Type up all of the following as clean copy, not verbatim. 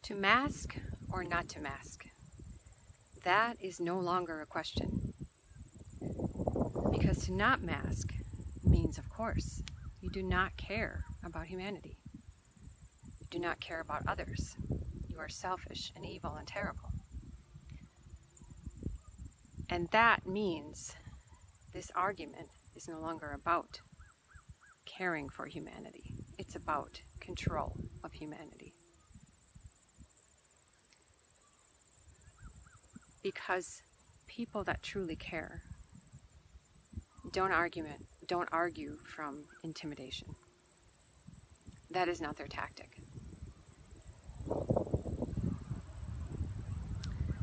To mask or not to mask, that is no longer a question. Because to not mask means, of course, you do not care about humanity. You do not care about others. You are selfish and evil and terrible. And that means this argument is no longer about caring for humanity. It's about control of humanity. Because people that truly care don't argue from intimidation. That is not their tactic.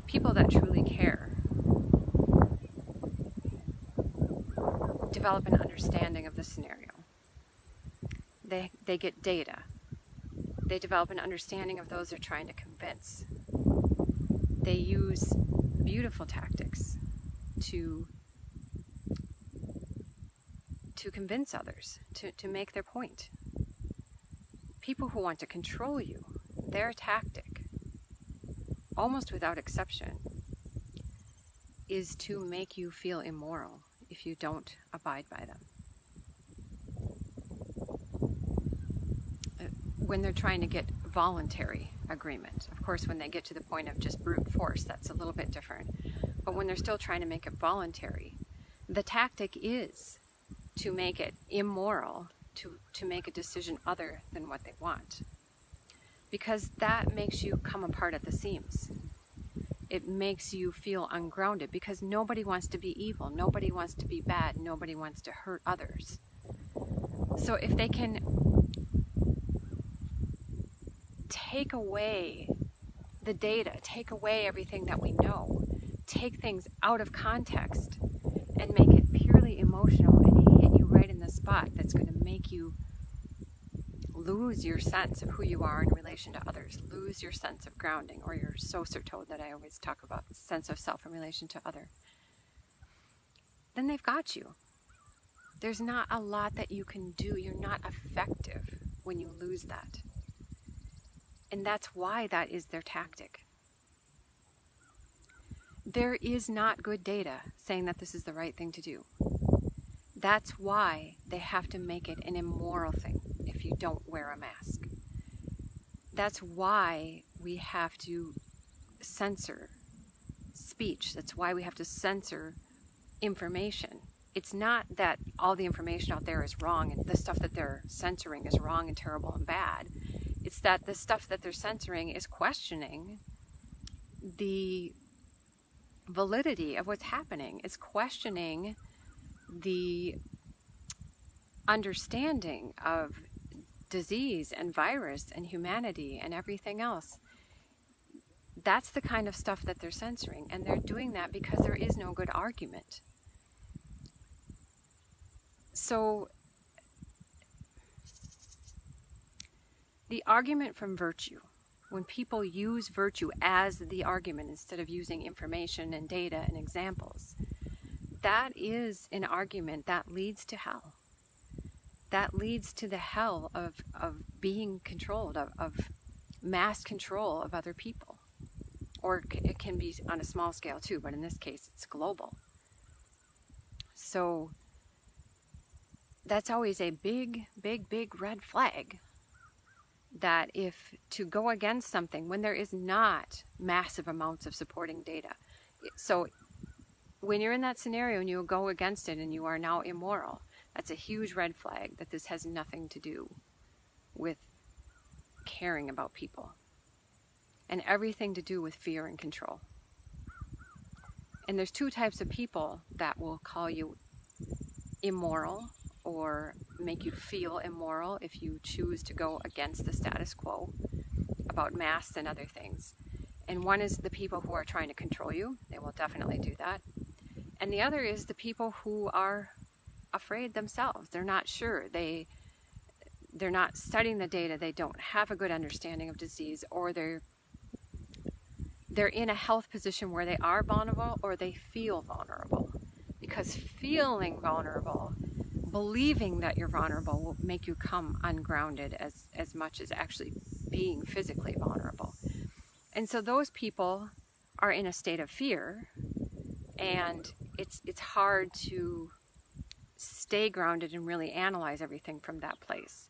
People that truly care develop an understanding of the scenario. They get data. They develop an understanding of those they're trying to convince. They use beautiful tactics to convince others, to make their point. People who want to control you, their tactic, almost without exception, is to make you feel immoral if you don't abide by them. When they're trying to get voluntary agreement. Of course, when they get to the point of just brute force, that's a little bit different. But when they're still trying to make it voluntary, the tactic is to make it immoral, to make a decision other than what they want. Because that makes you come apart at the seams. It makes you feel ungrounded, because nobody wants to be evil, nobody wants to be bad, nobody wants to hurt others. So if they can take away the data, take away everything that we know, take things out of context, and make it purely emotional and hit you right in the spot, that's going to make you lose your sense of who you are in relation to others, lose your sense of grounding, or your Censorship that I always talk about, sense of self in relation to other, then they've got you. There's not a lot that you can do. You're not effective when you lose that. And that's why that is their tactic. There is not good data saying that this is the right thing to do. That's why they have to make it an immoral thing if you don't wear a mask. That's why we have to censor speech. That's why we have to censor information. It's not that all the information out there is wrong and the stuff that they're censoring is wrong and terrible and bad. It's that the stuff that they're censoring is questioning the validity of what's happening. It's questioning the understanding of disease and virus and humanity and everything else. That's the kind of stuff that they're censoring, and they're doing that because there is no good argument. So the argument from virtue, when people use virtue as the argument instead of using information and data and examples, that is an argument that leads to hell. That leads to the hell of being controlled, of mass control of other people. Or it can be on a small scale too, but in this case it's global. So that's always a big, big, big red flag. That if to go against something when there is not massive amounts of supporting data. So when you're in that scenario and you go against it and you are now immoral, that's a huge red flag that this has nothing to do with caring about people and everything to do with fear and control. And there's two types of people that will call you immoral or make you feel immoral if you choose to go against the status quo about masks and other things. And one is the people who are trying to control you. They will definitely do that. And the other is the people who are afraid themselves. They're not sure. They're not studying the data. They don't have a good understanding of disease, or they're in a health position where they are vulnerable or they feel vulnerable. Because feeling vulnerable, believing that you're vulnerable, will make you come ungrounded as much as actually being physically vulnerable. And so those people are in a state of fear, and it's hard to stay grounded and really analyze everything from that place.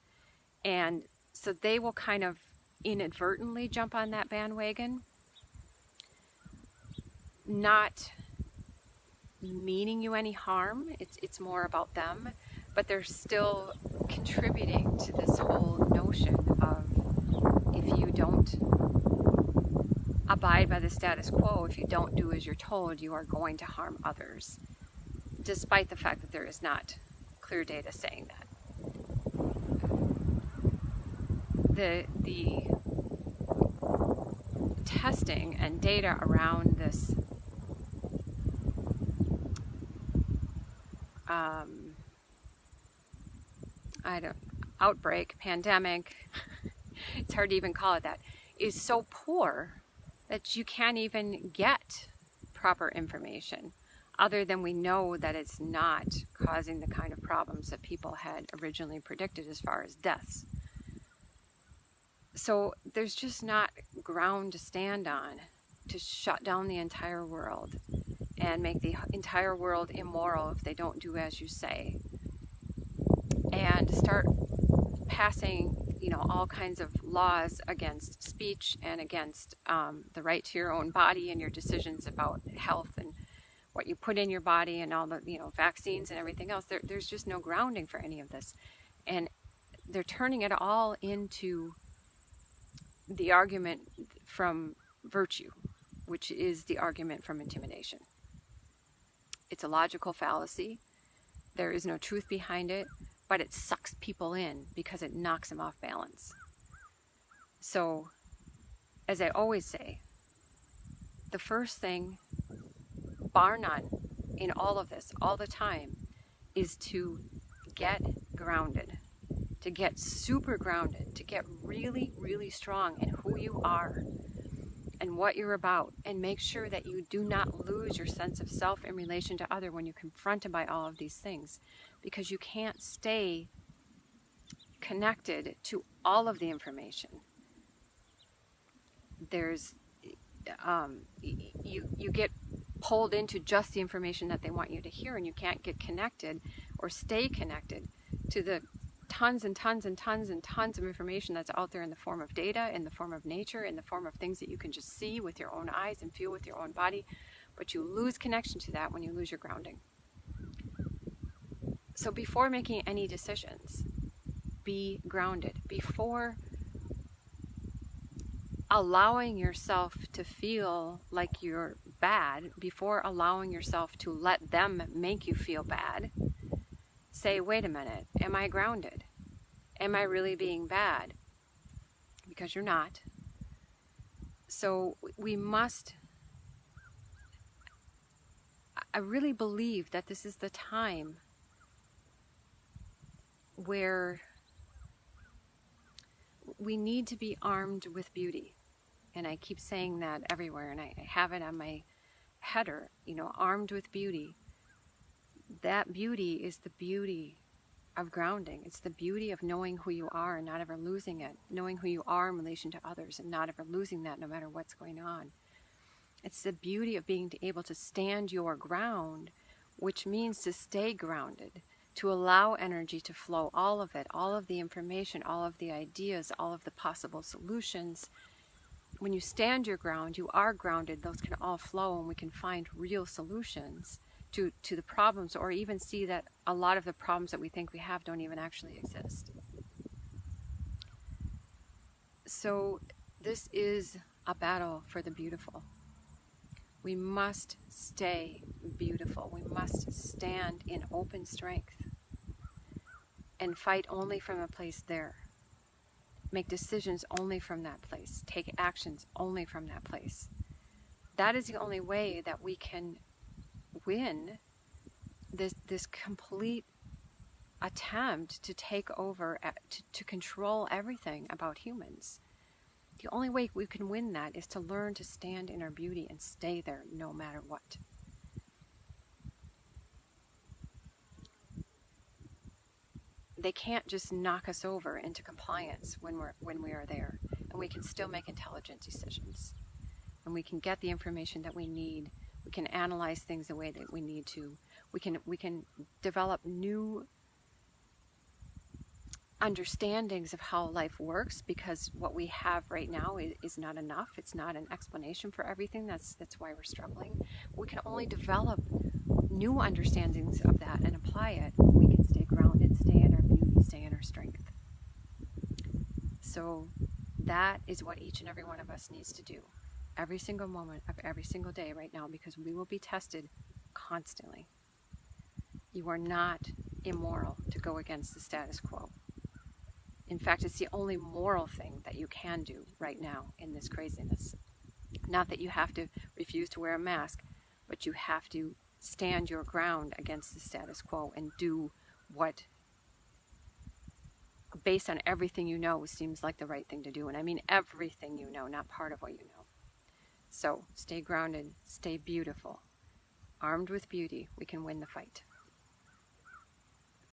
And so they will kind of inadvertently jump on that bandwagon, not meaning you any harm. It's more about them, but they're still contributing to this whole notion of, if you don't abide by the status quo, if you don't do as you're told, you are going to harm others, despite the fact that there is not clear data saying that. The testing and data around this outbreak, pandemic, it's hard to even call it that, is so poor that you can't even get proper information, other than we know that it's not causing the kind of problems that people had originally predicted as far as deaths. So there's just not ground to stand on to shut down the entire world and make the entire world immoral if they don't do as you say, and start passing, all kinds of laws against speech and against the right to your own body and your decisions about health and what you put in your body and all the, vaccines and everything else. There's just no grounding for any of this. And they're turning it all into the argument from virtue, which is the argument from intimidation. It's a logical fallacy. There is no truth behind it, but it sucks people in because it knocks them off balance. So, as I always say, the first thing, bar none, in all of this, all the time, is to get grounded, to get super grounded, to get really, really strong in who you are and what you're about, and make sure that you do not lose your sense of self in relation to other when you're confronted by all of these things, because you can't stay connected to all of the information. There's you get pulled into just the information that they want you to hear, and you can't get connected or stay connected to the tons and tons and tons and tons of information that's out there in the form of data, in the form of nature, in the form of things that you can just see with your own eyes and feel with your own body. But you lose connection to that when you lose your grounding. So before making any decisions, be grounded. Before allowing yourself to feel like you're bad, before allowing yourself to let them make you feel bad, say, wait a minute, am I grounded? Am I really being bad? Because you're not. So we must, I really believe that this is the time where we need to be armed with beauty. And I keep saying that everywhere, and I have it on my header, armed with beauty. That beauty is the beauty of grounding. It's the beauty of knowing who you are and not ever losing it, knowing who you are in relation to others and not ever losing that no matter what's going on. It's the beauty of being able to stand your ground, which means to stay grounded, to allow energy to flow, all of it, all of the information, all of the ideas, all of the possible solutions. When you stand your ground, you are grounded. Those can all flow, and we can find real solutions to the problems, or even see that a lot of the problems that we think we have don't even actually exist. So this is a battle for the beautiful. We must stay beautiful. We must stand in open strength and fight only from a place there. Make decisions only from that place. Take actions only from that place. That is the only way that we can win this complete attempt to take over, to control everything about humans. The only way we can win that is to learn to stand in our beauty and stay there no matter what. They can't just knock us over into compliance when we are there, and we can still make intelligent decisions. and we can get the information that we need. We can analyze things the way that we need to. We can develop new understandings of how life works, because what we have right now is not enough. It's not an explanation for everything. That's why we're struggling. We can only develop new understandings of that and apply it. We can stay grounded, stay in our beauty, stay in our strength. So that is what each and every one of us needs to do every single moment of every single day right now, because we will be tested constantly. You are not immoral to go against the status quo. In fact, it's the only moral thing that you can do right now in this craziness. Not that you have to refuse to wear a mask, but you have to stand your ground against the status quo and do what, based on everything you know, seems like the right thing to do. And I mean everything you know, not part of what you know. So stay grounded, stay beautiful. Armed with beauty, we can win the fight.